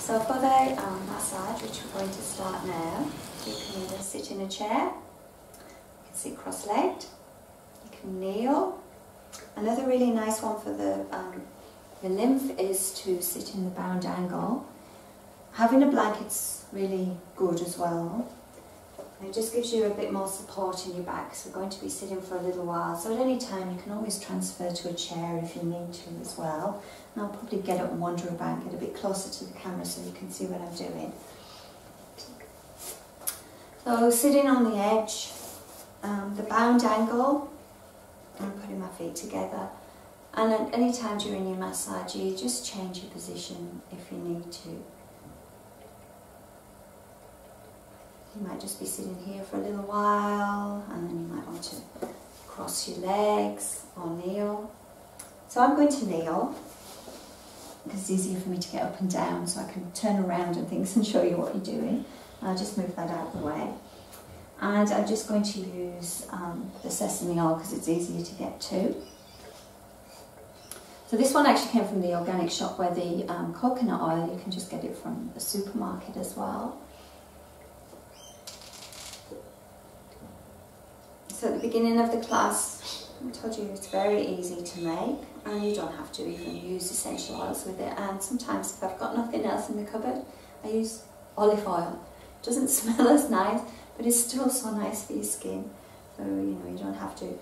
So for the massage, which we're going to start now, you can either sit in a chair, you can sit cross-legged, you can kneel. Another really nice one for the lymph is to sit in the bound angle. Having a blanket's really good as well. It just gives you a bit more support in your back, because we're going to be sitting for a little while. So at any time you can always transfer to a chair if you need to as well. And I'll probably get up and wander about, get a bit closer to the camera so you can see what I'm doing. So sitting on the edge, the bound angle, I'm putting my feet together. And at any time during your massage, you just change your position if you need to. You might just be sitting here for a little while, and then you might want to cross your legs or kneel. So I'm going to kneel, because it's easier for me to get up and down, so I can turn around and things and show you what you're doing. And I'll just move that out of the way. And I'm just going to use the sesame oil, because it's easier to get to. So this one actually came from the organic shop, where the coconut oil, you can just get it from the supermarket as well. So at the beginning of the class, I told you it's very easy to make, and you don't have to even use essential oils with it. And sometimes if I've got nothing else in the cupboard, I use olive oil. It doesn't smell as nice, but it's still so nice for your skin. So, you know, you don't have to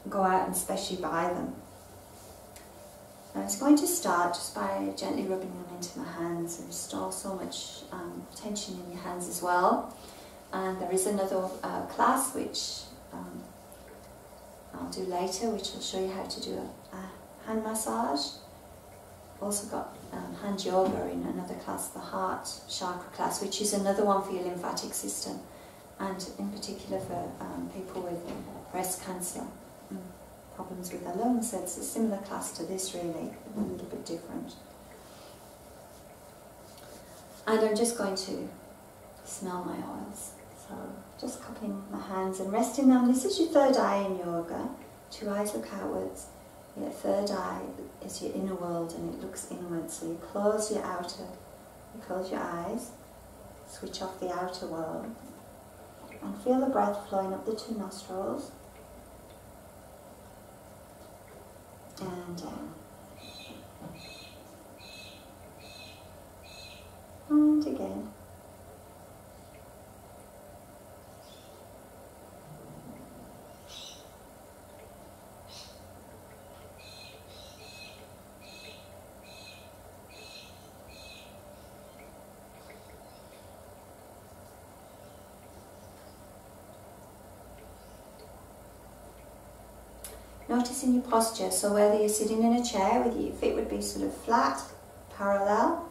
go out and especially buy them. I was going to start just by gently rubbing them into my hands and restore so much tension in your hands as well. And there is another class which I'll do later, which will show you how to do a hand massage. Also got hand yoga in another class, the heart chakra class, which is another one for your lymphatic system, and in particular for people with breast cancer, problems with their lungs. So it's a similar class to this, really, a little bit different. And I'm just going to smell my oils. So just cupping my hands and resting them. This is your third eye in yoga. Two eyes look outwards. Your third eye is your inner world, and it looks inwards. So you close your outer, you close your eyes, switch off the outer world, and feel the breath flowing up the two nostrils and down. And again. Noticing your posture, so whether you're sitting in a chair with your feet would be sort of flat, parallel.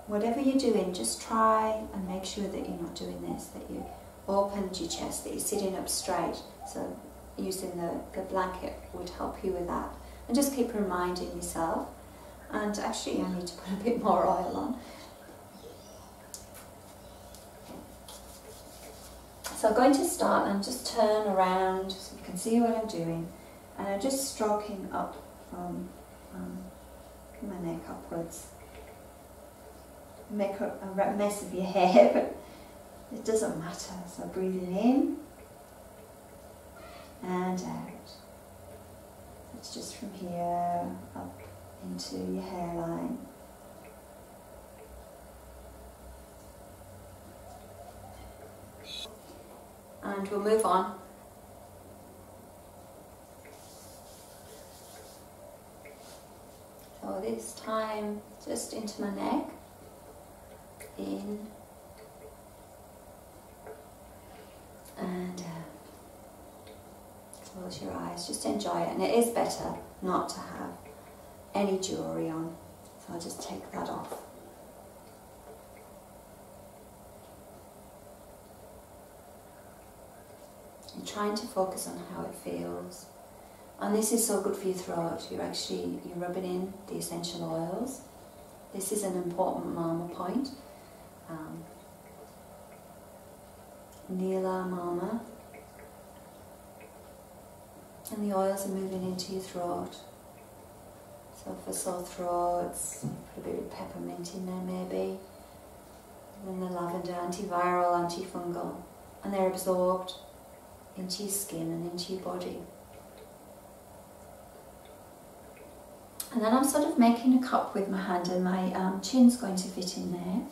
Whatever you're doing, just try and make sure that you're not doing this, that you opened your chest, that you're sitting up straight. So using the blanket would help you with that. And just keep reminding yourself. And actually I need to put a bit more oil on. So I'm going to start and just turn around so you can see what I'm doing. And I'm just stroking up from my neck upwards. Make a mess of your hair, but it doesn't matter. So breathing in and out. It's just from here up into your hairline. And we'll move on. So this time, just into my neck, in and out. Close your eyes, just enjoy it. And it is better not to have any jewellery on, so I'll just take that off. And trying to focus on how it feels. And this is so good for your throat. You're rubbing in the essential oils. This is an important mama point. Nila Mama. And the oils are moving into your throat. So for sore throats, put a bit of peppermint in there maybe. And then the lavender, antiviral, antifungal. And they're absorbed into your skin and into your body. And then I'm sort of making a cup with my hand, and my chin's going to fit in there.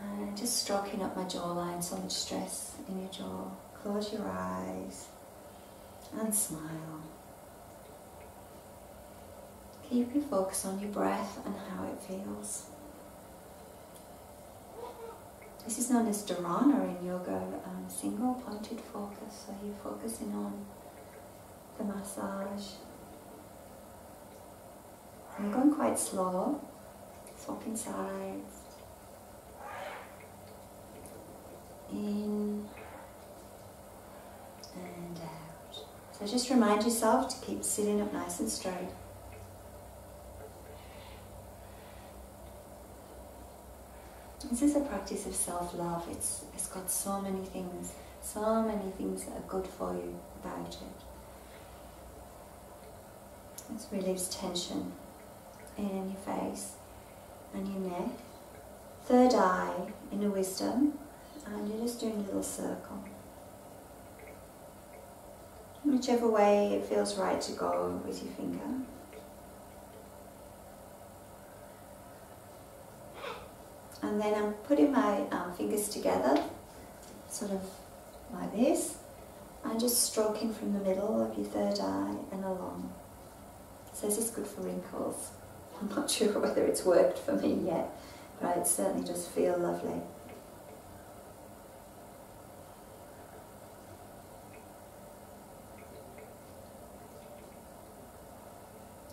And just stroking up my jawline, so much stress in your jaw. Close your eyes and smile. Keep your focus on your breath and how it feels. This is known as dharana in yoga, single pointed focus. So you're focusing on the massage. I'm going quite slow, swapping sides. In and out. So just remind yourself to keep sitting up nice and straight. This is a practice of self-love. It's got so many things that are good for you about it. It relieves tension in your face and your neck. Third eye, inner wisdom, and you're just doing a little circle. Whichever way it feels right to go with your finger. And then I'm putting my fingers together, sort of like this, and just stroking from the middle of your third eye and along. It says it's good for wrinkles. I'm not sure whether it's worked for me yet, but it certainly does feel lovely.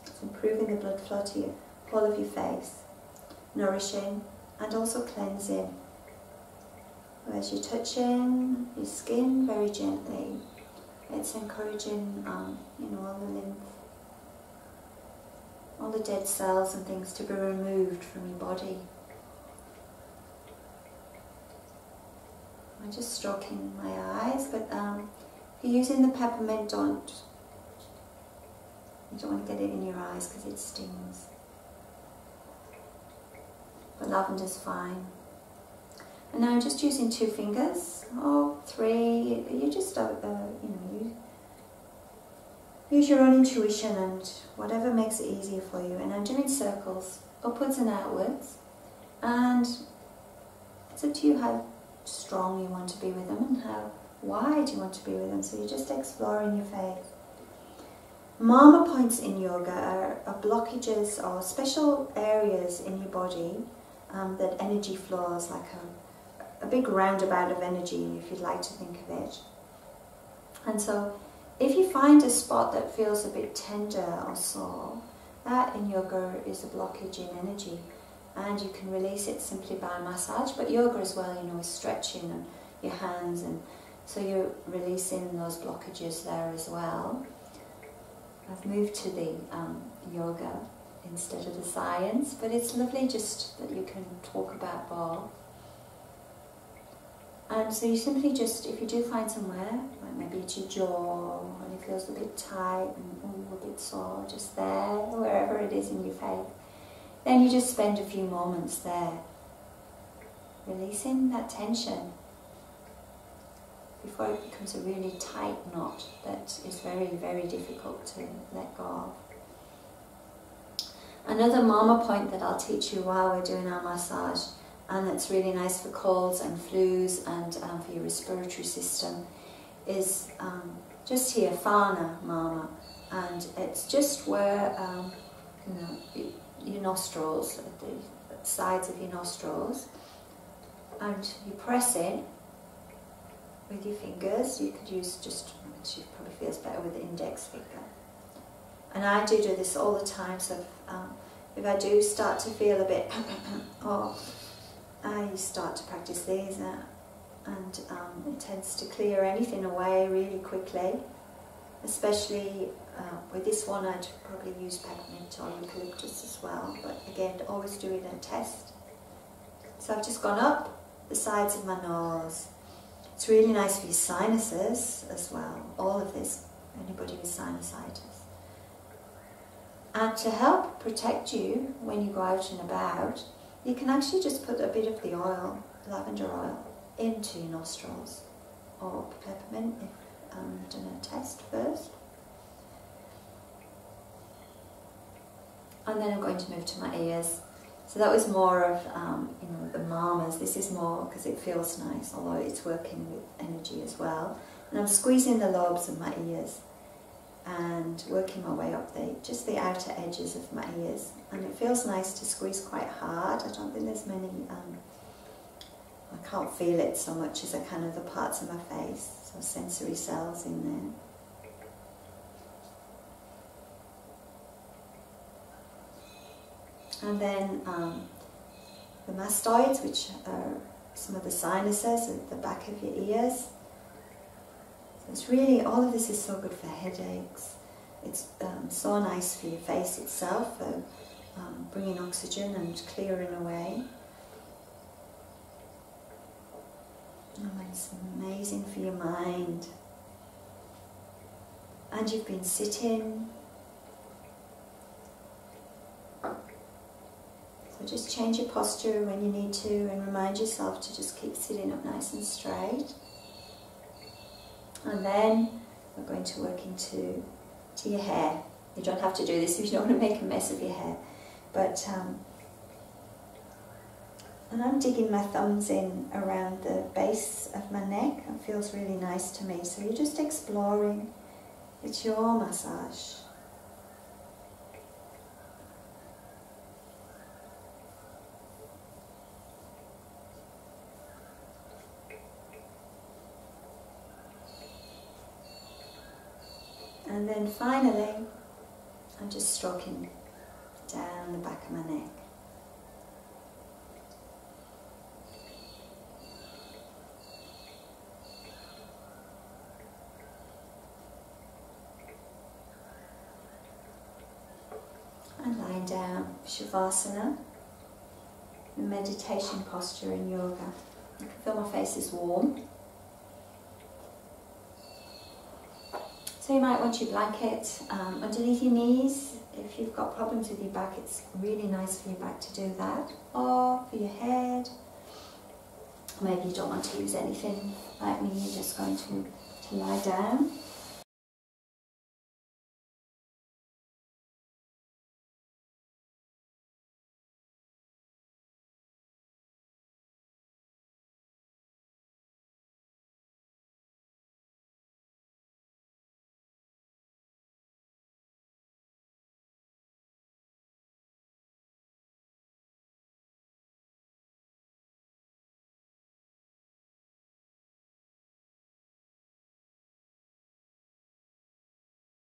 It's improving the blood flow to whole of your face, nourishing and also cleansing. As you're touching your skin very gently, it's encouraging, all the lymph, all the dead cells and things to be removed from your body. I'm just stroking my eyes, but if you're using the peppermint, you don't want to get it in your eyes because it stings. But lavender's fine. And now I'm just using 2 fingers, or 3. You just, you use your own intuition and whatever makes it easier for you. And I'm doing circles, upwards and outwards. And it's up to you how strong you want to be with them and how wide you want to be with them. So you're just exploring your faith. Mama points in yoga are blockages or special areas in your body that energy flows, like a big roundabout of energy, if you'd like to think of it. And so if you find a spot that feels a bit tender or sore, that in yoga is a blockage in energy, and you can release it simply by massage. But yoga as well, is stretching and your hands, and so you're releasing those blockages there as well. I've moved to the yoga instead of the science, but it's lovely just that you can talk about both. And so you simply just, if you do find somewhere, like maybe it's your jaw, and it feels a bit tight and a bit sore, just there, wherever it is in your face, then you just spend a few moments there, releasing that tension before it becomes a really tight knot that is very, very difficult to let go of. Another mama point that I'll teach you while we're doing our massage, and that's really nice for colds and flus and for your respiratory system, is just here, Fana Mama, and it's just where your nostrils, at the sides of your nostrils, and you press it with your fingers. You could use just, she probably feels better with the index finger. And I do this all the time, so if I do start to feel a bit I start to practice these, and it tends to clear anything away really quickly. Especially with this one, I'd probably use peppermint or eucalyptus as well, but again, always do it in a test. So I've just gone up the sides of my nose. It's really nice for your sinuses as well, all of this, anybody with sinusitis. And to help protect you when you go out and about, you can actually just put a bit of the oil, lavender oil, into your nostrils, or peppermint if you've done a test first. And then I'm going to move to my ears. So that was more of, you know, the mamas. This is more because it feels nice, although it's working with energy as well. And I'm squeezing the lobes of my ears and working my way up just the outer edges of my ears. And it feels nice to squeeze quite hard. I don't think there's many, I can't feel it so much as I can of the parts of my face, so sensory cells in there. And then the mastoids, which are some of the sinuses at the back of your ears. So it's really, all of this is so good for headaches. It's so nice for your face itself, for bringing oxygen and clearing away. And it's amazing for your mind. And you've been sitting. So just change your posture when you need to and remind yourself to just keep sitting up nice and straight. And then we're going to work into your hair. You don't have to do this if you don't want to make a mess of your hair. But, and I'm digging my thumbs in around the base of my neck. It feels really nice to me. So you're just exploring. It's your massage. And then finally, I'm just stroking down the back of my neck. And lying down, Shavasana, the meditation posture in yoga. I can feel my face is warm. So you might want your blanket underneath your knees. If you've got problems with your back, it's really nice for your back to do that. Or for your head. Maybe you don't want to use anything like me, you're just going to lie down.